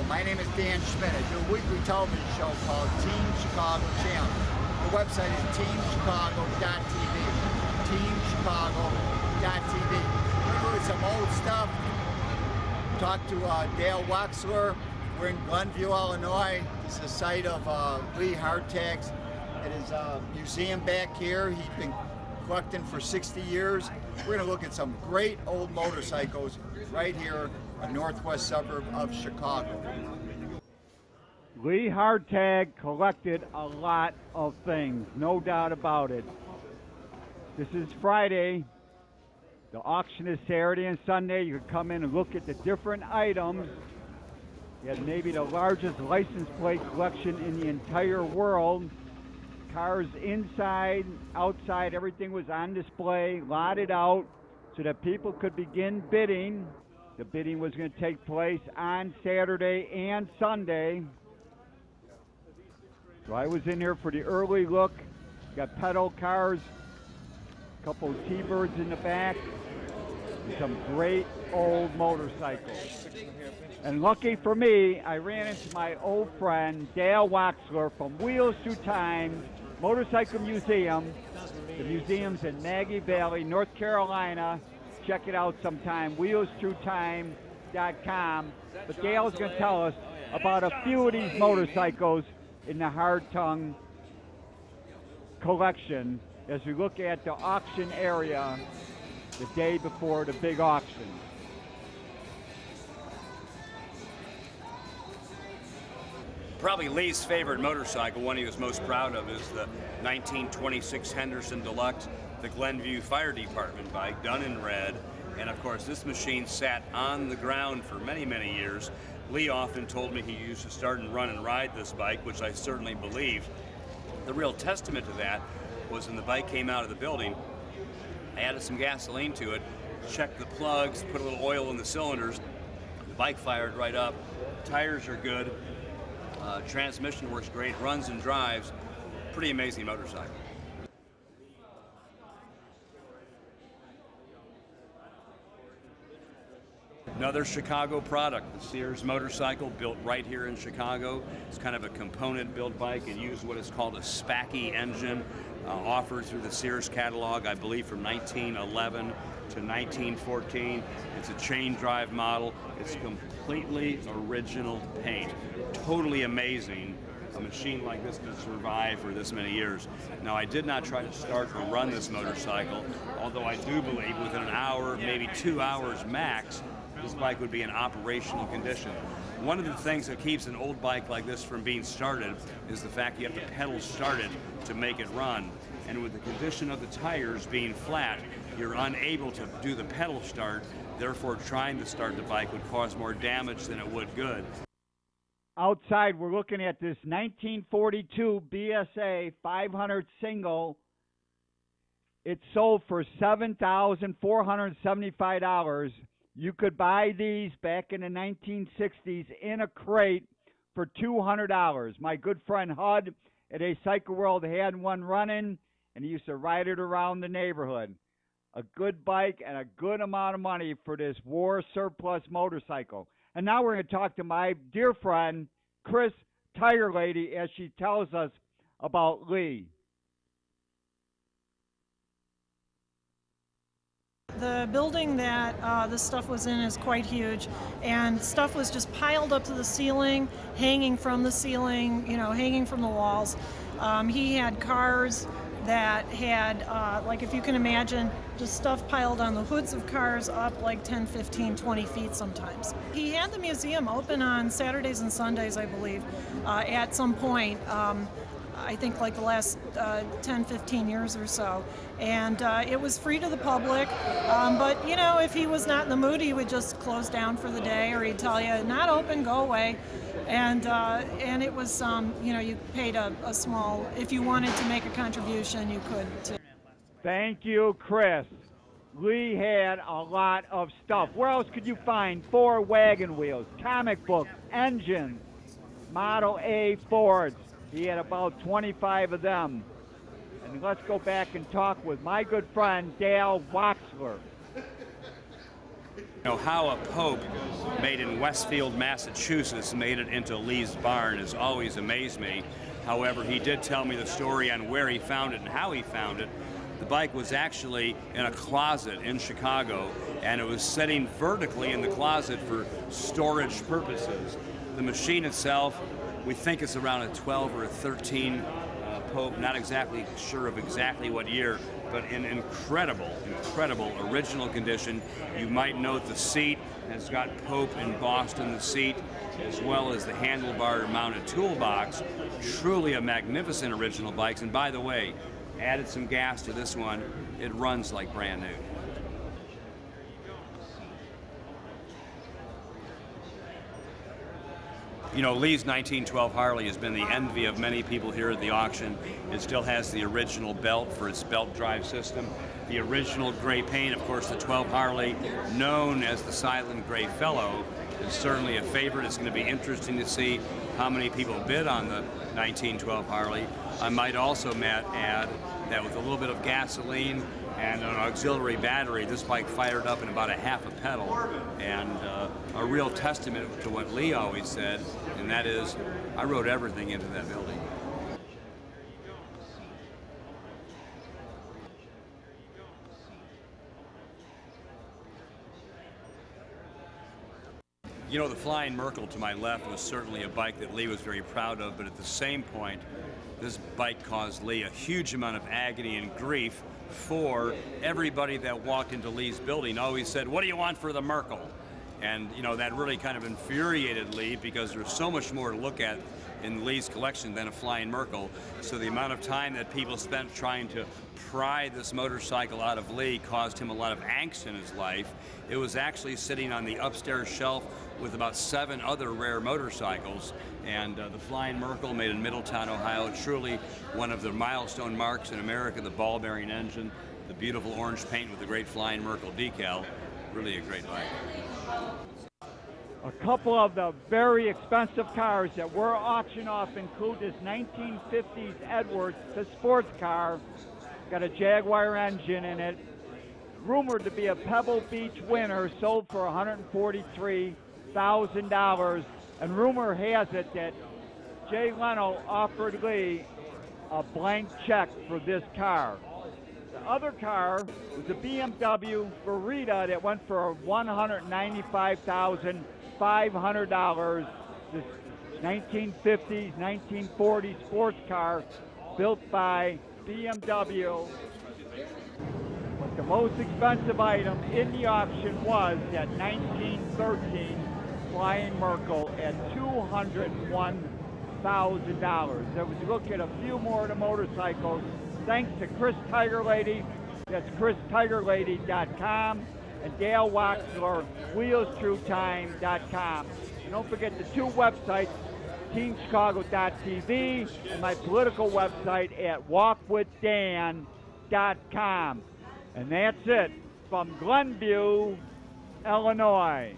My name is Dan Schmidt. I do a weekly television show called Team Chicago Channel. The website is teamchicago.tv. Teamchicago.tv. We're doing some old stuff. Talked to Dale Waxler. We're in Glenview, Illinois. This is the site of Lee Hartung's. It is a museum back here. He's been collecting for 60 years. We're going to look at some great old motorcycles right here in the northwest suburb of Chicago. Lee Hartung collected a lot of things, no doubt about it. This is Friday. The auction is Saturday and Sunday. You can come in and look at the different items. You had maybe the largest license plate collection in the entire world. Cars inside, outside, everything was on display, lotted out so that people could begin bidding. The bidding was going to take place on Saturday and Sunday. So I was in here for the early look. Got pedal cars, a couple of T-Birds in the back, and some great old motorcycles. And lucky for me, I ran into my old friend Dale Waxler from Wheels Through Time Motorcycle Museum. The museum's in Maggie Valley, North Carolina. Check it out sometime, wheelsthroughtime.com. But Dale's going to tell us about a few of these motorcycles in the Hartung collection as we look at the auction area the day before the big auction. Probably Lee's favorite motorcycle, one he was most proud of, is the 1926 Henderson Deluxe, the Glenview Fire Department bike, done in red. And of course, this machine sat on the ground for many, many years. Lee often told me he used to start and run and ride this bike, which I certainly believe. The real testament to that was when the bike came out of the building, I added some gasoline to it, checked the plugs, put a little oil in the cylinders. The bike fired right up. Tires are good. Transmission works great, runs and drives. Pretty amazing motorcycle. Another Chicago product, the Sears motorcycle, built right here in Chicago. It's kind of a component-built bike. It used what is called a Spacky engine, offered through the Sears catalog, I believe from 1911 to 1914. It's a chain drive model. It's completely original paint. Totally amazing. A machine like this could survive for this many years. Now, I did not try to start or run this motorcycle, although I do believe within an hour, maybe 2 hours max, this bike would be in operational condition. One of the things that keeps an old bike like this from being started is the fact you have to pedal start it to make it run. And with the condition of the tires being flat, you're unable to do the pedal start. Therefore, trying to start the bike would cause more damage than it would good. Outside, we're looking at this 1942 BSA 500 single. It sold for $7,475. You could buy these back in the 1960s in a crate for $200. My good friend Hud at A Cycle World had one running, and he used to ride it around the neighborhood. A good bike and a good amount of money for this war surplus motorcycle. And now we're going to talk to my dear friend, Chris Tire Lady, as she tells us about Lee. The building that this stuff was in is quite huge, and stuff was just piled up to the ceiling, hanging from the ceiling, you know, hanging from the walls. He had cars that had, like if you can imagine, just stuff piled on the hoods of cars up like 10, 15, 20 feet sometimes. He had the museum open on Saturdays and Sundays, I believe, at some point. I think like the last 10, 15 years or so. And it was free to the public, but you know, if he was not in the mood, he would just close down for the day, or he'd tell you, not open, go away. And it was, you know, you paid a small, if you wanted to make a contribution, you could too. Thank you, Chris. Lee had a lot of stuff. Where else could you find 4 wagon wheels, comic books, engines, Model A Fords? He had about 25 of them. And let's go back and talk with my good friend, Dale Waxler. know, how a Pope made in Westfield, Massachusetts, made it into Lee's barn has always amazed me. However, he did tell me the story on where he found it and how he found it. The bike was actually in a closet in Chicago, and it was sitting vertically in the closet for storage purposes. The machine itself, we think it's around a 12 or a 13 Pope, not exactly sure of exactly what year, but in incredible original condition. You might note the seat has got Pope embossed in the seat, as well as the handlebar mounted toolbox. Truly a magnificent original bike. And by the way, added some gas to this one, it runs like brand new. You know, Lee's 1912 Harley has been the envy of many people here at the auction. It still has the original belt for its belt drive system. The original gray paint, of course, the 12 Harley, known as the Silent Gray Fellow, is certainly a favorite. It's going to be interesting to see how many people bid on the 1912 Harley. I might also, Matt, add that with a little bit of gasoline and an auxiliary battery, this bike fired up in about a half a pedal, and a real testament to what Lee always said, and that is, I wrote everything into that building. You know, the Flying Merkle to my left was certainly a bike that Lee was very proud of, but at the same point, this bike caused Lee a huge amount of agony and grief, for everybody that walked into Lee's building always said, "What do you want for the Merkle?" And, you know, that really kind of infuriated Lee, because there's so much more to look at in Lee's collection than a Flying Merkle. So the amount of time that people spent trying to pry this motorcycle out of Lee caused him a lot of angst in his life. It was actually sitting on the upstairs shelf with about 7 other rare motorcycles, and the Flying Merkle, made in Middletown, Ohio, truly one of the milestone marks in America. The ball bearing engine, the beautiful orange paint with the great Flying Merkle decal, really a great bike. A couple of the very expensive cars that were auctioned off include this 1950s Edwards, the sports car, got a Jaguar engine in it, rumored to be a Pebble Beach winner, sold for $143,000, and rumor has it that Jay Leno offered Lee a blank check for this car. The other car was a BMW Verita that went for $195,500. This 1950s, 1940s sports car built by BMW. But the most expensive item in the auction was that 1913 Flying Merkle at $201,000. There was a look at a few more of the motorcycles. Thanks to Chris Tiger Lady, that's ChrisTigerLady.com, and Dale Waxler, WheelsTrueTime.com. And don't forget the 2 websites, TeamChicago.tv and my political website at WalkWithDan.com. And that's it from Glenview, Illinois.